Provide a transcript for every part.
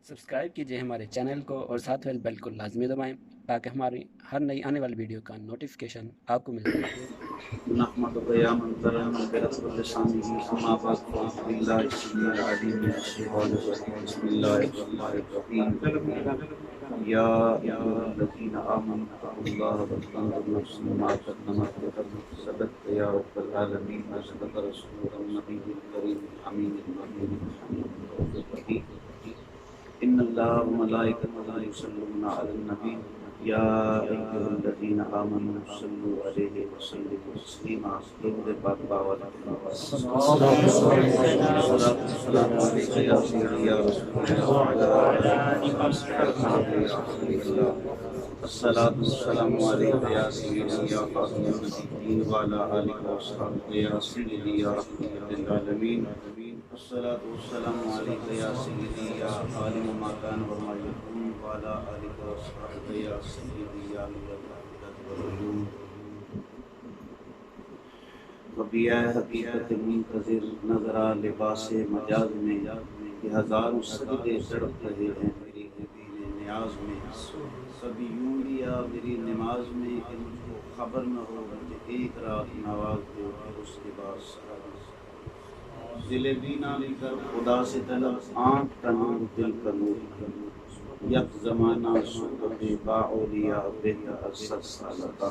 Subscribe کیجیے ہمارے channel کو اور ساتھ والے بیل کو لازمی دبائیں تاکہ ہماری ہر نئی آنے والی ویڈیو کا نوٹیفیکیشن آپ کو ملتا رہے۔ نحمدک یا من کرم برسول لسانه اما بعد فاعوذ باللہ السمیع العلیم من الشیطان الرجیم بسم اللہ الرحمن الرحیم یا ایھا الذین آمنوا اتقوا اللہ ولتنظر نفس ما قدمت لغد صدقت یا رب العالمین وصدق رسولک النبی الکریم الامین الحمید ان اللہ وملائکتہ یصلون علی النبی یا ایھا الذین آمنوا صلوا علیہ وسلموا تسلیما درود پاک باور السلام علیکم یا سیدی یا رسول اللہ الصلاۃ والسلام علیکم یا سیدی یا خاتم النبیین وعلی آلہ وصحبہ یا سیدی یا رحمۃ للعالمین الصلاۃ والسلام علیکم یا سیدی یا عالم ما کان وما یکون وعلی آلہ وصحبہ یا سیدی یا نور الحقیقت والعلوم وبیا حقیقت منتظر نظرہ لباس مجاز میں کہ ہزاروں سجدے تڑپ رہے ہیں میری دین نیاز میں کبھی یوں لیا میری نماز میں کہ مجھ کو خبر نہ ہو کہ ایک رات نواز دو پھر اس کے بعد دل بینا لے کر خدا سے طلب آنکھ کا نور دل کا نور یک زمانہ صحبت با اولیاء بہتر از 100 سال عطا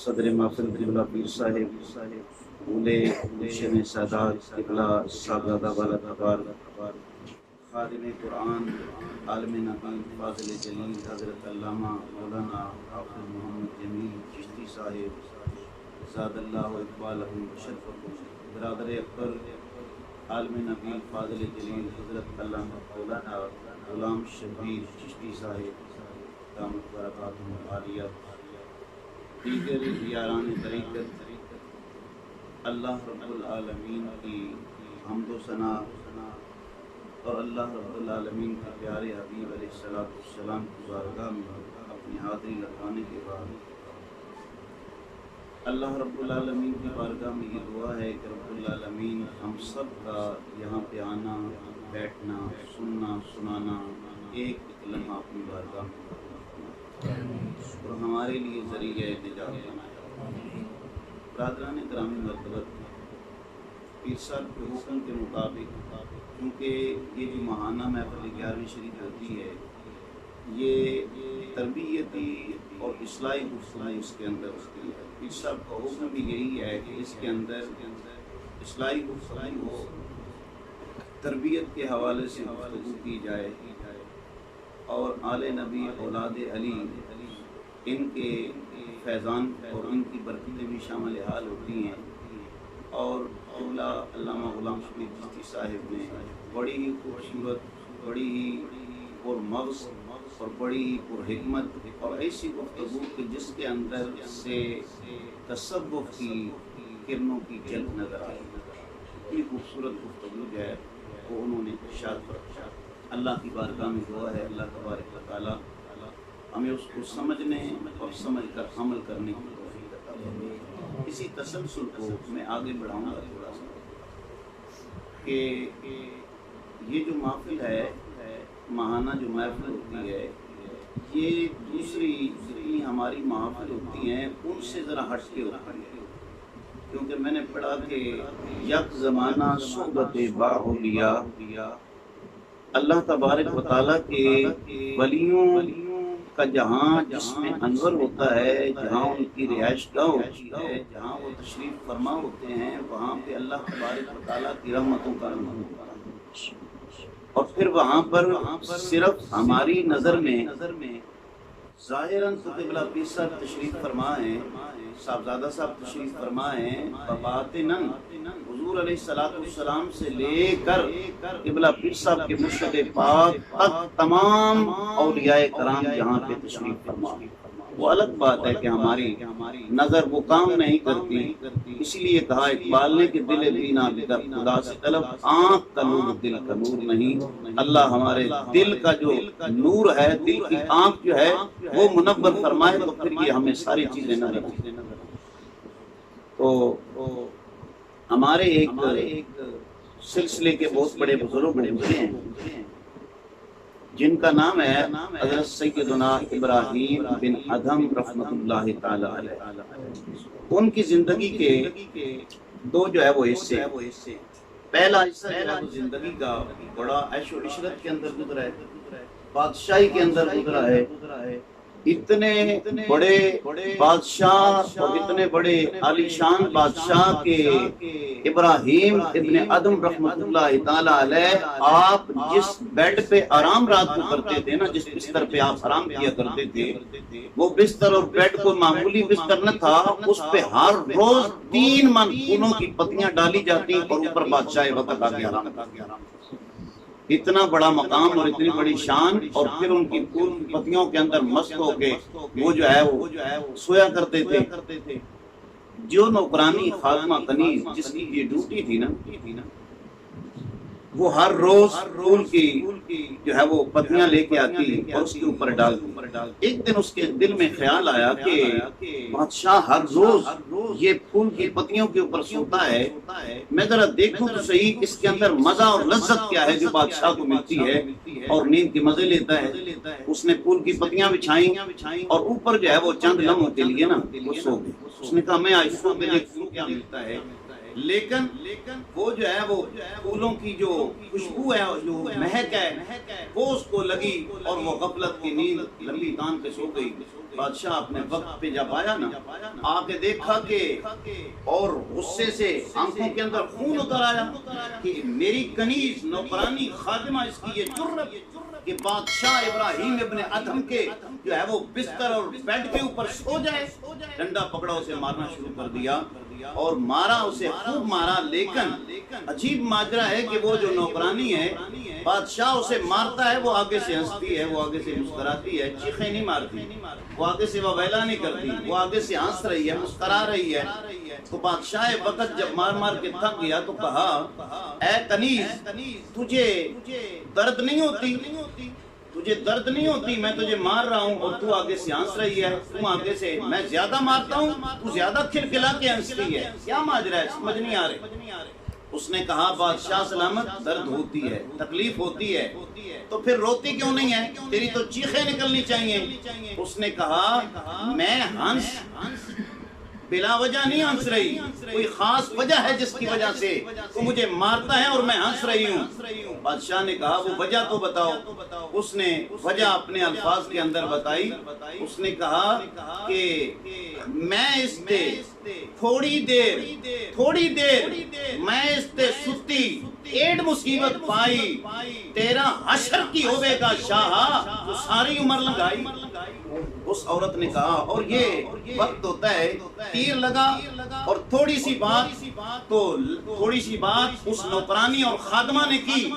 صدر محفل قبلہ پیر صاحب بولے گلشن سادات قبلہ صاحبزادہ والا تبار خادم قرآن عالم نبی فاضل جلیل حضرت علامہ مولانا حافظ محمد جمیل چشتی صاحب زاد اللہ اقبالہ شرفہ برادر اکبر عالم نبی فاضل جلیل حضرت علامہ مولانا غلام شبیر چشتی صاحب دامت برکاتہم عالیہ دیگر یاران طریقت اللہ رب العالمین کی حمد و ثنا اور اللہ رب العالمین کے پیارے حبیب علیہ السلام کی بارگاہ میں اپنی حاضری لگانے کے بعد اللہ رب العالمین کی بارگاہ میں یہ دعا ہے کہ رب العالمین ہم سب کا یہاں پہ آنا بیٹھنا سننا سنانا ایک لمحہ اپنی بارگاہ میں اور ہمارے لیے ذریعہ نجات بنائے۔ برادران گرامی مرتبت پیر صاحب کے حکم کے مطابق کیونکہ یہ جو ماہانہ محفل 11ویں شریف ہوتی ہے یہ تربیتی اور اصلاحی گفتگو اس کے اندر ہوتی ہے۔ پیر صاحب کا حکم بھی یہی ہے کہ اس کے اندر اصلاحی گفتگو ہو، تربیت کے حوالے سے گفتگو کی جائے اور آل نبی اولاد علی ان کے فیضان اور ان کی برکتیں بھی شامل حال ہوتی ہیں۔ اور علامہ غلام شبیر چشتی صاحب نے بڑی ہی خوبصورت، بڑی ہی پر مغز اور بڑی ہی پر حکمت اور ایسی گفتگو کہ جس کے اندر سے تصوف کی کرنوں کی جھلک نظر آئی، اتنی خوبصورت گفتگو جو ہے وہ انہوں نے ارشاد فرمایا۔ اللہ کی بارگاہ میں دعا ہے اللہ تبارک و تعالی ہمیں اس کو سمجھنے اور سمجھ کر عمل کرنے کی توفیق عطا فرمائے۔ اسی تسلسل کو میں آگے بڑھاؤں گا تھوڑا سا کہ یہ جو محفل ہے، ماہانہ جو محفل ہوتی ہے، یہ دوسری جتنی ہماری محافل ہوتی ہیں ان سے ذرا ہٹ کے ہوتی ہے، کیونکہ میں نے پڑھا کہ یک زمانہ صحبت با اولیاء اللہ تبارک و تعالیٰ کے ولیوں کا جہاں جس میں انور ہوتا ہے، جہاں ان کی رہائش گاہ ہوتی ہے، جہاں وہ تشریف فرما ہوتے ہیں، وہاں پہ اللہ تبارک و تعالیٰ کی رحمتوں کا انور ہوتا ہے۔ اور پھر وہاں پر صرف ہماری نظر میں ظاہراً تو قبلہ پیر صاحب تشریف فرما ہیں، صاحبزادہ صاحب تشریف فرما ہیں، باطناً حضور علیہ السلام سے لے کر قبلہ پیر صاحب کے مرشد پاک تک تمام اولیاء کرام جہاں پہ تشریف فرما ہیں۔ وہ الگ بات ہے کہ ہماری نظر وہ کام نہیں کرتی، اسی لیے کہا اقبال نے کہ دل بینا بگر خدا سے طلب آنکھ کا نور دل کا نور نہیں۔ اللہ ہمارے دل کا جو نور ہے، دل کی آنکھ جو ہے وہ منور فرمائے تو پھر یہ ہمیں ساری چیزیں نظر آتی ہیں۔ تو ہمارے ایک سلسلے کے بہت بڑے بزرگ گزرے ہیں جن کا نام ہے حضرت سیدنا ابراہیم بن ادھم رحمۃ اللہ تعالی علیہ۔ ان کی زندگی کے دو جو ہے وہ حصے، پہلا حصہ جو ہے وہ زندگی کا بڑا عیش و عشرت کے اندر گزرا ہے، بادشاہی کے اندر گزرا ہے۔ اتنے بڑے بادشاہ اور اتنے بڑے عالی شان بادشاہ کے ابراہیم ابن ادم رحمت اللہ تعالی علیہ، آپ جس بیڈ پہ آرام رات کو کرتے تھے نا، جس بستر پہ آپ آرام کیا کرتے تھے، وہ بستر اور بیڈ کو معمولی بستر نہ تھا، اس پہ ہر روز 3 من پھولوں کی پتیاں ڈالی جاتی اور اوپر بادشاہ وقت آ کے آرام کرتے۔ اتنا بڑا مقام اور اتنی بڑی شان، اور پھر ان کی پھول کی پتیوں کے اندر مست ہو کے وہ جو ہے وہ سویا کرتے تھے۔ جو نوکرانی خادمہ کنیز جس کی یہ ڈیوٹی تھی نا، وہ ہر روز پھول کی جو ہے وہ پتیاں لے کے آتی اور اس کے اوپر ڈالتی۔ ایک دن اس کے دل میں خیال آیا کہ بادشاہ ہر روز یہ پھول کی پتیوں کے اوپر سوتا ہے، میں ذرا دیکھوں تو صحیح اس کے اندر مزہ اور لذت کیا ہے جو بادشاہ کو ملتی ہے اور نیند کے مزے لیتا ہے۔ اس نے پھول کی پتیاں بچھائیں اور اوپر جو ہے وہ چند لمحوں کے لیے نا وہ سو گئے۔ اس نے کہا میں آج سو کے دیکھوں کیا ملتا ہے، لیکن وہ جو ہے وہ پھولوں کی جو خوشبو ہے، جو مہک ہے، وہ اس کو لگی اور وہ غفلت کی نیند لمبی تان پہ سو گئی۔ بادشاہ اپنے وقت پہ جب آیا نا، آ کے دیکھا کہ اور غصے سے آنکھوں کے اندر خون اتر آیا کہ میری کنیز نوکرانی خادمہ اس کی یہ جرت کہ بادشاہ ابراہیم ابن ادھم کے جو ہے وہ بستر اور بیڈ کے اوپر سو جائے۔ ڈنڈا پکڑا اسے مارنا شروع کر دیا اور مارا، اسے خوب مارا، لیکن عجیب ماجرا ہے کہ وہ جو نوکرانی ہے، بادشاہ اسے مارتا ہے، وہ آگے سے ہنستی ہے، وہ آگے سے مسکراتی ہے، چیخیں نہیں مارتی، وہ آگے سے وویلا نہیں کرتی، وہ آگے سے ہنس رہی ہے، مسکرا رہی ہے۔ تو بادشاہ وقت جب مار کے تھک گیا تو کہا اے کنیز، تجھے درد نہیں ہوتی؟ تجھے درد نہیں ہوتی؟ میں تجھے مار رہا ہوں اور تو آگے سے ہنس رہی ہے، تم آگے سے میں زیادہ مارتا ہوں، تو زیادہ کھلکھلا کے ہنستی ہے، کیا ماجرا ہے؟ سمجھ نہیں آ رہے۔ اس نے کہا بادشاہ سلامت، درد ہوتی ہے، تکلیف ہوتی ہے، تو پھر روتی کیوں نہیں ہے؟ تیری تو چیخیں نکلنی چاہیے۔ اس نے کہا میں ہنس بلا وجہ نہیں ہنس رہی، کوئی خاص وجہ ہے جس کی وجہ سے تو مجھے مارتا ہے اور میں ہنس رہی ہوں۔ بادشاہ نے کہا وہ وجہ تو بتاؤ۔ اس نے وجہ اپنے الفاظ کے اندر بتائی۔ اس نے کہا کہ میں اس تے تھوڑی دیر میں اس تے ستی ایڈ مصیبت پائی، تیرا حشر کی ہوے گا شاہ تو ساری عمر لگائی۔ اس عورت نے کہا اور یہ وقت ہوتا ہے، تیر لگا اور تھوڑی سی بات اس نوکرانی اور خادمہ نے کی،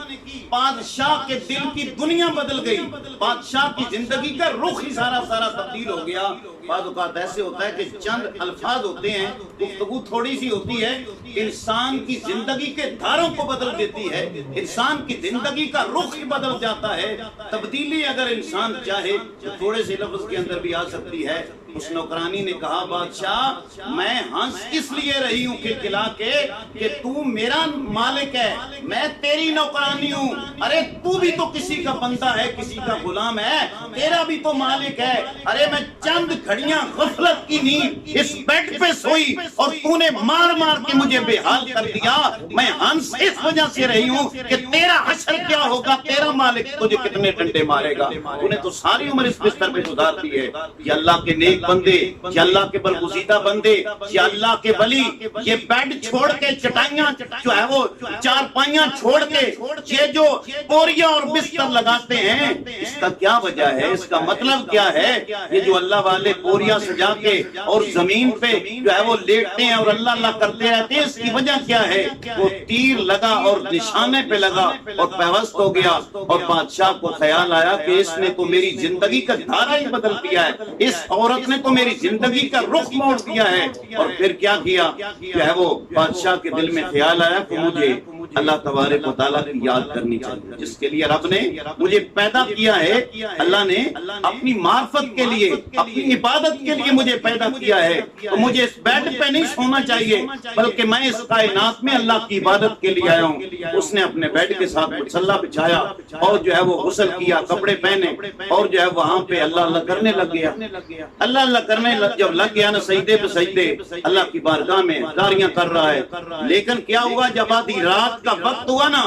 بادشاہ کے دل کی دنیا بدل گئی، بادشاہ کی زندگی کا رخ ہی سارا تبدیل ہو گیا۔ بعض اوقات ایسے ہوتا ہے کہ چند الفاظ ہوتے ہیں، گفتگو تھوڑی سی ہوتی ہے، انسان کی زندگی کے دھاروں کو بدل دیتی ہے، انسان کی زندگی کا رخ ہی بدل جاتا ہے۔ تبدیلی اگر انسان چاہے تو تھوڑے سے لفظ کے اندر بھی آ سکتی ہے۔ اس نوکرانی نے کہا بادشاہ میں ہنس اس لیے رہی ہوں کھلکھلا کے کہ تو میرا مالک ہے، میں تیری نوکرانی ہوں، ارے تو بھی تو کسی کا بندہ ہے، کسی کا غلام ہے، تیرا بھی تو مالک ہے۔ ارے میں چند گھڑیاں غفلت کی نیند اس بیڈ پہ سوئی اور تو نے مار کے مجھے بے حال کر دیا، میں ہنس اس وجہ سے رہی ہوں کہ تیرا حشر کیا ہوگا، تیرا مالک تجھے کتنے ڈنڈے مارے گا۔ تو نے تو ساری عمر اس بستر پہ گزار دی ہے۔ یا اللہ کے نیک بندے، یا اللہ کے برگزیدہ بندے، یا اللہ کے ولی، یہ بیڈ چھوڑ کے چٹائیاں جو ہے وہ چارپائیاں چھوڑ کے یہ جو بوریاں اور بستر لگاتے ہیں، اس کا کیا وجہ ہے؟ اس کا مطلب کیا ہے؟ یہ جو اللہ والے بوریاں سجا کے اور زمین پہ جو ہے وہ لیٹتے ہیں اور اللہ اللہ کرتے رہتے ہیں، اس کی وجہ کیا ہے؟ وہ تیر لگا اور نشانے پہ لگا اور پیوست ہو گیا، اور بادشاہ کو خیال آیا کہ اس نے تو میری زندگی کا دھارا ہی بدل دیا ہے، اس عورت نے تو میری زندگی کا رخ موڑ دیا ہے۔ اور پھر کیا کیا جو ہے وہ بادشاہ کے دل میں خیال آیا کہ اللہ تبارک و تعالیٰ کی یاد کرنی چاہیے، جس کے لیے رب نے مجھے پیدا کیا ہے، اللہ نے اپنی معرفت کے لیے، اپنی عبادت کے لیے مجھے پیدا کیا ہے، تو مجھے اس بیڈ پہ نہیں سونا چاہیے، بلکہ میں اس کائنات میں اللہ کی عبادت کے لیے آیا ہوں۔ اس نے اپنے بیڈ کے ساتھ مصلی بچھایا اور جو ہے وہ غسل کیا، کپڑے پہنے اور جو ہے وہاں پہ اللہ اللہ کرنے لگ گیا۔ اللہ اللہ کرنے جب لگ گیا نا، سجدے پہ سجدے اللہ کی بارگاہ میں داریاں کر رہا ہے، لیکن کیا ہوا جب آدھی رات کا وقت ہوا نا،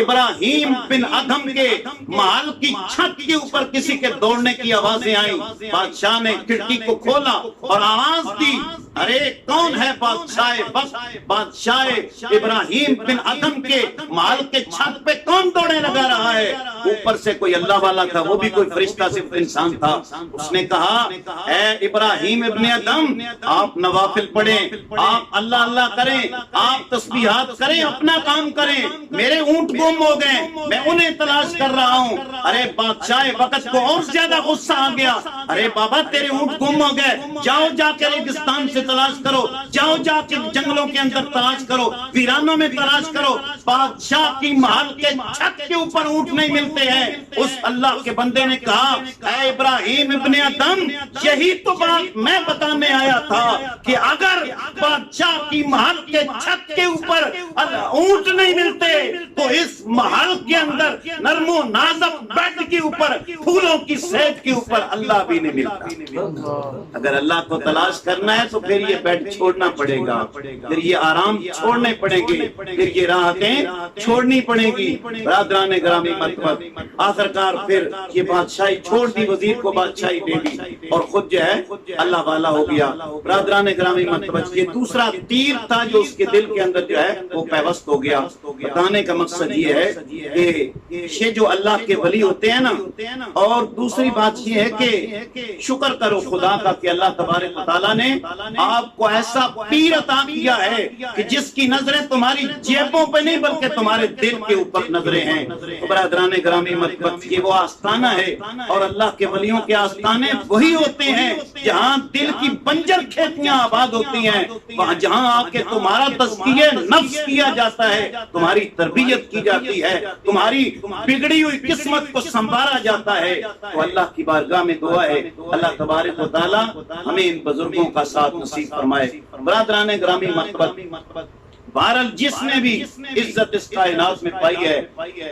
ابراہیم بن ادھم کے محل کی چھت کے اوپر کسی کے دوڑنے کی آوازیں آئیں۔ بادشاہ نے کھڑکی کو کھولا اور آواز دی، ارے کون ہے بادشاہ وقت؟ بادشاہ ابراہیم بن ادھم کے محل کے چھت پہ کون دوڑنے لگا رہا ہے؟ اوپر سے کوئی اللہ والا تھا، وہ بھی کوئی فرشتہ صرف انسان تھا۔ اس نے کہا، اے ابراہیم ابن ادھم، آپ نوافل پڑھیں، آپ اللہ اللہ کریں، آپ تسبیحات کریں، اپنا کام کریں، میرے اونٹ گم ہو گئے، میں انہیں تلاش کر رہا ہوں۔ ارے بادشاہ وقت کو اور زیادہ غصہ آ گیا، ارے بابا تیرے اونٹ گم ہو گئے، جاؤ جا کے ریگستان سے تلاش کرو، جاؤ جا کے جنگلوں کے اندر تلاش کرو، ویرانوں میں تلاش کرو۔ بادشاہ کی محل کے چھت کے اوپر اونٹ نہیں ملتے ہیں۔ اس اللہ کے بندے نے کہا، اے ابراہیم ابن ادھم، یہی تو بات میں بتانے آیا تھا کہ اگر بادشاہ کی محل کے چھت کے اوپر اونٹ نہیں ملتے تو اس محل کے اندر نرم و نازک بیڈ کے اوپر، پھولوں کی سیج کے اوپر اللہ بھی نہیں ملتا۔ اگر اللہ کو تلاش کرنا ہے تو پھر یہ بیڈ چھوڑنا پڑے گا، پھر یہ آرام چھوڑنے پڑیں گے، پھر یہ راحتیں چھوڑنی پڑیں گی۔ برادران گرامی مرتبہ آخرکار پھر یہ بادشاہی چھوڑ دی، وزیر کو بادشاہی دے دی اور خود جو ہے اللہ والا ہو گیا۔ برادران گرامی مرتبہ یہ دوسرا تیر تھا جو اس کے دل کے اندر جو ہے وہ پیوست ہو گیا۔ بتانے کا مقصد یہ ہے کہ یہ جو اللہ کے ولی ہوتے ہیں نا، اور دوسری بات یہ ہے کہ شکر کرو خدا کا کہ اللہ تبارک و تعالیٰ نے آپ کو ایسا پیر عطا کیا ہے کہ جس کی نظریں تمہاری جیبوں پہ نہیں بلکہ تمہارے دل کے اوپر نظریں ہیں۔ برادران گرامی مرتبہ یہ وہ آستانہ ہے، اور اللہ کے ولیوں کے آستانے وہی ہوتے ہیں جہاں دل کی بنجر کھیتیاں آباد ہوتی ہیں، وہاں جہاں آ کے تمہارا تزکیہ نفس کیا جاتا ہے، تمہاری تربیت کی جاتی ہے، تمہاری بگڑی ہوئی قسمت کو سنبھالا جاتا ہے۔ تو اللہ کی بارگاہ میں دعا ہے اللہ تبارک و تعالیٰ ہمیں ان بزرگوں کا ساتھ نصیب فرمائے۔ برادران گرامی مرتبہ بہرحال جس نے بھی عزت اس کائنات میں پائی ہے،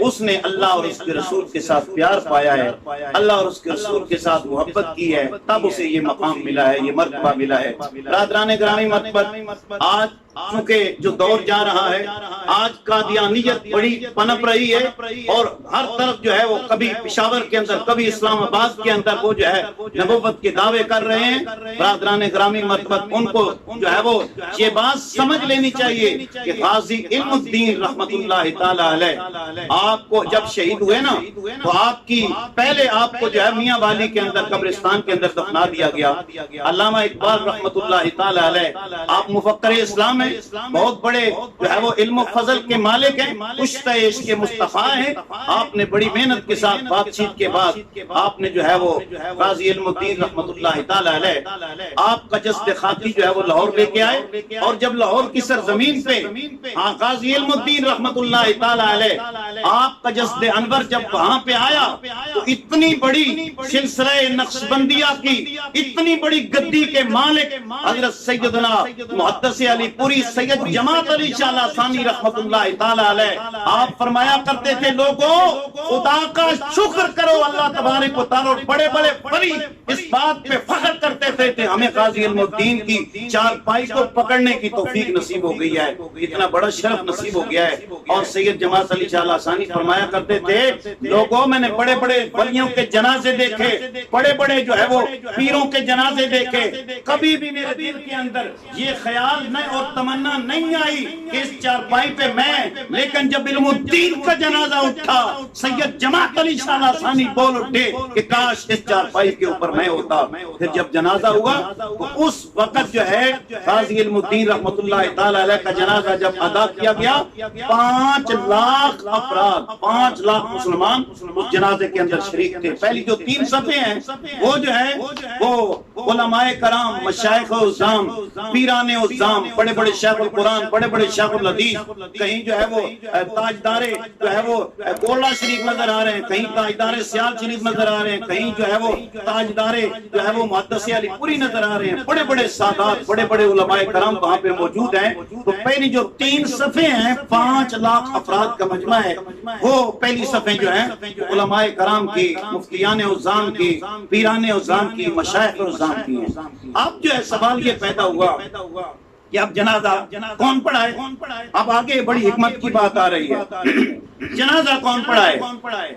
اس نے اللہ اور اس کے رسول کے ساتھ پیار پایا ہے، اللہ اور اس کے رسول کے ساتھ محبت کی ہے، تب اسے یہ مقام ملا ہے، یہ مرتبہ ملا ہے۔ برادران گرامی مرتبہ آج چونکہ جو دور جا رہا ہے، آج قادیانیت بڑی پنپ رہی ہے، اور ہر طرف جو ہے وہ کبھی پشاور کے اندر، کبھی اسلام آباد کے اندر وہ جو ہے نبوت کے دعوے کر رہے ہیں۔ برادران گرامی مرتبہ ان کو جو ہے وہ یہ بات سمجھ لینی چاہیے کہ غازی علم الدین رحمت اللہ تعالی علیہ آپ کو جب شہید ہوئے نا، تو آپ کی پہلے آپ کو جو ہے میاں والی کے اندر قبرستان کے اندر دفنا دیا گیا۔ علامہ اقبال رحمت اللہ تعالی علیہ آپ مفکر اسلام ہیں، بہت بڑے جو ہے وہ علم و فضل کے مالک ہیں، کشتہ عشق کے مصطفیٰ ہیں۔ آپ نے بڑی محنت کے ساتھ بات چیت کے بعد آپ نے جو ہے وہ غازی علم الدین رحمت اللہ تعالی علیہ آپ کا جسد خاکی جو ہے وہ لاہور لے کے آئے، اور جب لاہور کی سرزمین پہ غازی علم الدین رحمت اللہ تعالی علیہ آپ کا جسد انور جب وہاں پہ آیا، تو اتنی بڑی سلسلہ نقشبندیہ کی، اتنی بڑی گدی کے مالک حضرت سیدنا محدث علی پوری سید جماعت علی شاہ ثانی رحمت اللہ تعالی علیہ آپ فرمایا کرتے تھے، لوگوں خدا کا شکر کرو، اللہ تبارک و تعالی بڑے بڑے ولی اس بات پہ فخر کرتے تھے کہ ہمیں غازی علم الدین کی چار پائی کو پکڑنے کی توفیق نصیب ہو گئی ہے، اتنا بڑا شرف نصیب ہو گیا ہے۔ اور سید جماعت علی شاہ ثانی فرمایا کرتے تھے، لوگوں میں نے بڑے بڑے ولیوں کے جنازے دیکھے، بڑے بڑے جو ہے وہ پیروں کے جنازے دیکھے، کبھی بھی میرے دل کے اندر یہ خیال نہیں اور تمنا نہیں آئی کہ اس چارپائی پہ میں، لیکن جب علم الدین کا جنازہ اٹھا، سید جماعت علی شاہ ثانی بول اٹھے کہ کاش اس چارپائی کے اوپر میں ہوتا۔ پھر جب جنازہ ہوا تو اس وقت جو ہے غازی علم الدین رحمت اللہ تعالی علیہ کا جنازہ جب ادا کیا گیا، 5 لاکھ افراد، 5 لاکھ مسلمان اس جنازے کے اندر شریک تھے۔ پہلی جو 3 صفحے ہیں وہ جو ہے وہ علماء کرام، مشائخ عظام، پیران عظام، بڑے بڑے بڑے شیخ القرآن، بڑے بڑے شیخ الحدیث، کہیں جو ہے وہ تاجدار جو ہے وہ گولڑا شریف نظر آ رہے ہیں، کہیں تاجدار سیال شریف نظر آ رہے ہیں، کہیں جو ہے وہ تاجدار جو ہے وہ محدث علی پوری نظر آ رہے ہیں، بڑے بڑے سادات، بڑے بڑے علماء کرام وہاں پہ موجود ہیں۔ تو پہلی جو 3 صفحے ہیں 5 لاکھ افراد کا مجمع ہے، وہ پہلی صفحے جو ہیں علماء کرام کی، مفتیان عظام کی، پیران عظام کی، مشائخ عظام کی ہیں۔ اب جو ہے سوال یہ پیدا ہوا کہ اب جنازہ کون پڑھائے؟ اب آگے بڑی حکمت کی بات آ رہی ہے، جنازہ کون پڑھائے؟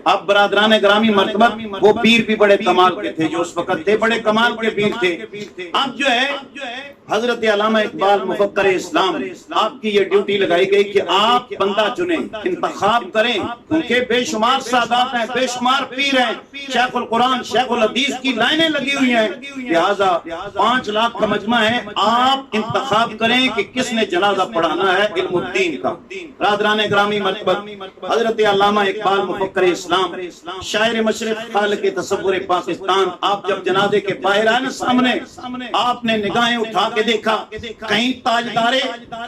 اب برادران گرامی مرتبت وہ پیر بھی بڑے کمال کے تھے جو اس وقت تھے، بڑے کمال کے پیر تھے۔ اب جو ہے حضرت علامہ اقبال مفکر اسلام، آپ کی یہ ڈیوٹی لگائی گئی کہ آپ بندہ چنیں، انتخاب کریں، کیونکہ بے شمار سادات ہیں، بے شمار پیر ہیں، شیخ القرآن، شیخ الحدیث کی لائنیں لگی ہوئی ہیں، لہذا 5 لاکھ کا مجمع ہے، آپ انتخاب کریں کہ کس نے جنازہ پڑھانا ہے علم الدین کا۔ برادران گرامی مرتبت حضرت علامہ اقبال مفکر اسلام، شاعر مشرق، خالق تصور پاکستان، آپ جب جنازے کے باہر آئے نا سامنے، آپ نے نگاہیں اٹھا کے دیکھا، کہیں تاجدار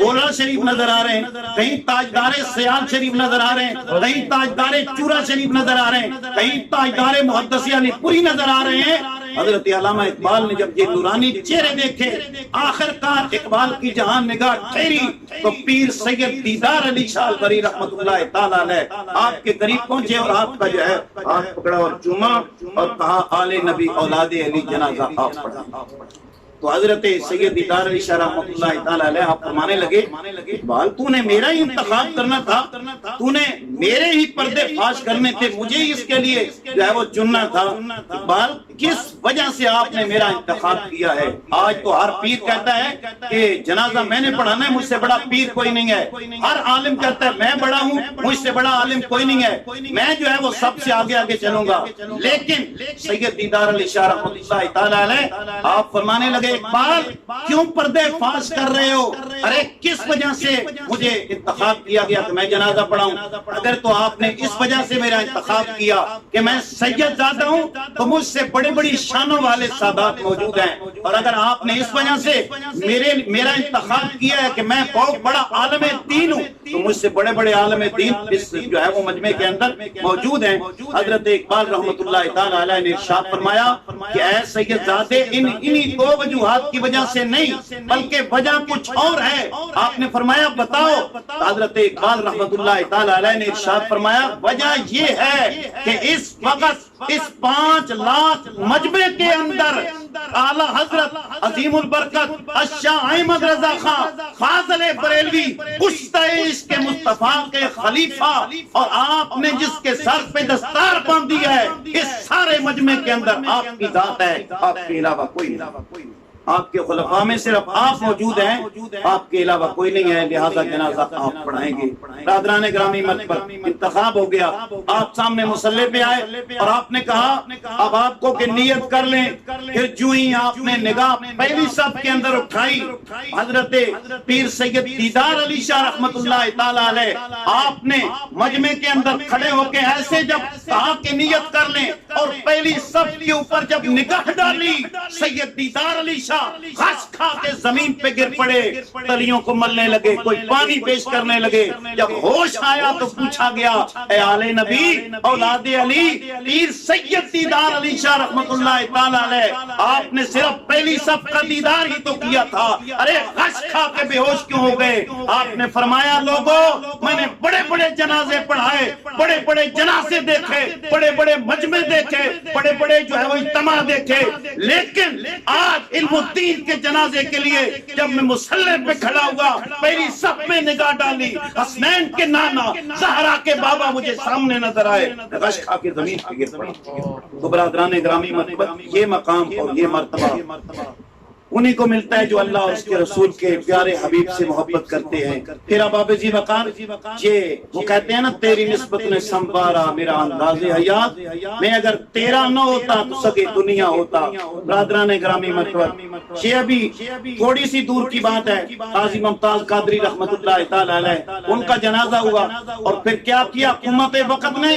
گولڑا شریف نظر آ رہے ہیں، کہیں تاجدار سیال شریف نظر آ رہے ہیں، کہیں تاجدار چورا شریف نظر آ رہے ہیں، کہیں تاجدار محدث علی پوری نظر آ رہے ہیں۔ حضرت علامہ اقبال نے جب یہ نورانی چہرے دیکھے، آخر کار اقبال کی جہاں نگاہ ٹھہری تو پیر سید دیدار علی شاہ الغری رحمت اللہ تعالی علیہ آپ کے قریب پہنچے اور آپ کا جو ہے ہاتھ پکڑا اور چوما اور کہا آل نبی اولاد علی جنازہ آپ پڑھیں۔ تو حضرت سید دیدار علی شاہ رحمت اللہ تعالی علیہ آپ فرمانے لگے، اقبال تو نے میرا ہی انتخاب کرنا تھا، تو نے میرے ہی پردے فاش کرنے تھے، مجھے ہی اس کے لیے جو ہے وہ چننا تھا۔ اقبال کس وجہ سے آپ نے میرا انتخاب کیا ہے؟ آج تو ہر پیر کہتا ہے کہ جنازہ میں نے پڑھانا ہے، مجھ سے بڑا پیر کوئی نہیں ہے، ہر عالم کہتا ہے میں بڑا ہوں، مجھ سے بڑا عالم کوئی نہیں ہے، میں جو ہے وہ سب سے آگے آگے چلوں گا۔ لیکن سید دیدار علی شاہ رحمت اللہ تعالی علیہ آپ فرمانے لگے، اقبال کیوں پردے فاش کر رہے ہو؟ ارے کس وجہ سے مجھے انتخاب کیا گیا کہ میں جنازہ پڑھاؤں؟ اگر تو آپ نے اس وجہ سے میرا انتخاب کیا کہ میں سید زادہ ہوں تو مجھ سے بڑی بڑی شانوں والے سادات موجود ہیں، اور اگر آپ نے اس وجہ سے میرا انتخاب کیا ہے کہ میں بہت بڑا عالم دین ہوں تو مجھ سے بڑے بڑے عالم دین اس جو ہے وہ مجمع کے اندر موجود ہیں۔ حضرت اقبال رحمت اللہ تعالی علیہ نے ارشاد فرمایا کہ اے سید زادے انہی 2 وجوہات کی وجہ سے نہیں بلکہ وجہ کچھ اور ہے۔ آپ نے فرمایا بتاؤ؟ حضرت اقبال رحمت اللہ تعالی علیہ نے ارشاد فرمایا وجہ یہ ہے کہ اس وقت اس 5 لاکھ مجمع کے اندر اعلی حضرت عظیم البرکت الشاہ احمد رضا خان فاضل بریلوی کشتہ عشق مصطفیٰ کے خلیفہ، اور آپ نے جس کے سر پہ دستار باندھی ہے، اس سارے مجمع کے اندر آپ کی ذات ہے، آپ کے علاوہ کوئی نہیں۔ آپ کے خلفاء میں صرف آپ موجود ہیں، آپ کے علاوہ کوئی نہیں ہے، لہذا جنازہ آپ پڑھائیں گے۔ برادران گرامی مرتبت انتخاب ہو گیا، آپ سامنے مصلی پہ آئے اور آپ نے کہا اب آپ کو کہ نیت کر لیں۔ پھر جو ہی آپ نے نگاہ پہلی صف کے اندر اٹھائی، حضرت پیر سید دیدار علی شاہ رحمت اللہ تعالی علیہ آپ نے مجمع کے اندر کھڑے ہو کے ایسے جب کہا کہ نیت کر لیں اور پہلی صف کے اوپر جب نگاہ ڈالی، سید دیدار علی شاہ خس کھا کے زمین پہ گر پڑے، تلیوں کو ملنے لگے، کوئی پانی پیش کرنے لگے۔ جب ہوش آیا تو پوچھا گیا اے آل نبی اولاد علی پیر سید دیدار علی شاہ رحمت اللہ تعالی علیہ آپ نے صرف پہلی صف کا دیدار ہی تو کیا تھا، ارے خس کھا کے بے ہوش کیوں ہو گئے؟ آپ نے فرمایا لوگوں میں نے بڑے بڑے جنازے پڑھائے، بڑے بڑے جنازے دیکھے، بڑے بڑے مجمع دیکھے، بڑے بڑے جو ہے وہ اجتماع دیکھے، لیکن آج علم الدین کے جنازے کے لیے جب میں مصلی پہ کھڑا ہوا، پہلی صف میں نگاہ ڈالی، حسنین کے نانا زہرا کے بابا مجھے سامنے نظر آئے، غش کھا کے زمین پہ گر پڑا۔ تو برادران گرامی مرتبت یہ مقام اور یہ مرتبہ انہی کو ملتا ہے جو اللہ اور اس کے رسول کے پیارے حبیب سے محبت کرتے ہیں۔ پھر اب آپ جی وقار وہ کہتے ہیں نا تیری نسبت نے سنوارا میرا انداز حیات، میں اگر تیرا نہ ہوتا تو سگے دنیا ہوتا۔ برادران گرامی مرتبت یہ ابھی تھوڑی سی دور کی بات ہے، قاضی ممتاز قادری رحمت اللہ تعالی علیہ ان کا جنازہ ہوا، اور پھر کیا کیا حکومت وقت نے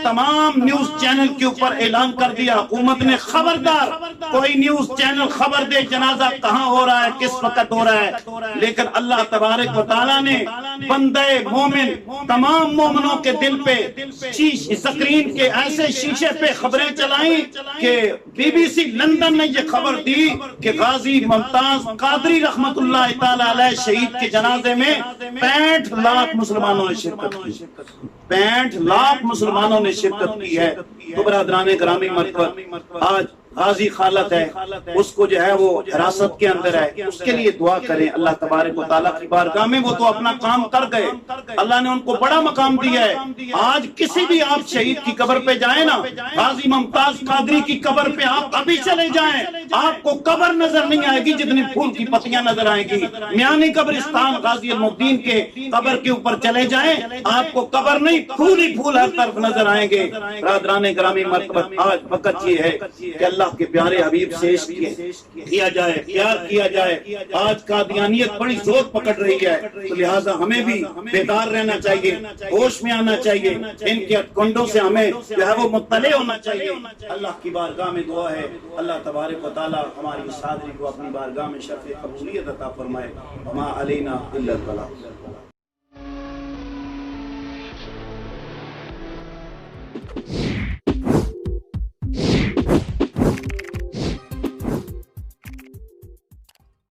تمام نیوز چینل کے اوپر اعلان کر دیا، حکومت نے خبردار کوئی نیوز چینل خبر دے جنازہ کہاں ہو رہا ہے، کس وقت ہو رہا ہے، لیکن اللہ تبارک و تعالیٰ نے بندے مومن تمام مومنوں کے دل پہ سکرین کے ایسے شیشے پہ خبریں چلائیں کہ بی بی سی لندن نے یہ خبر دی کہ غازی ممتاز قادری رحمت اللہ تعالی علیہ شہید کے جنازے میں 65 لاکھ مسلمانوں نے شرکت کی، 65 لاکھ مسلمانوں نے شرکت کی ہے۔ تو برادران گرامی مرحبا، آج غازی خالد ہے، اس کو جو ہے وہ حراست کے اندر ہے، اس کے لیے دعا کریں اللہ تبارک و تعالیٰ کی بارگاہ میں۔ وہ تو اپنا کام کر گئے، اللہ نے ان کو بڑا مقام دیا ہے۔ آج کسی بھی آپ شہید کی قبر پہ جائیں نا، غازی ممتاز قادری کی قبر پہ آپ ابھی چلے جائیں، آپ کو قبر نظر نہیں آئے گی جتنی پھول کی پتیاں نظر آئیں گی۔ میانی قبرستان غازی المدین کے قبر کے اوپر چلے جائیں، آپ کو قبر نہیں پھول ہی پھول ہر طرف نظر آئیں گے۔ برادران گرامی مرحبا، آج وقت یہ ہے کہ اللہ کے پیارے حبیب سے عشق کیا جائے، پیار کیا جائے۔ آج قادیانیت بڑی زور پکڑ رہی ہے، تو لہٰذا ہمیں بھی بیدار رہنا چاہیے، ہوش میں آنا چاہیے، ان کے کنڈوں سے ہمیں جو ہے وہ مطلع ہونا چاہیے۔ اللہ کی بارگاہ میں دعا ہے اللہ تبارک و تعالی ہماری اس حاضری کو اپنی بارگاہ میں شرف قبولیت عطا فرمائے۔ وما علینا الا البلاغ۔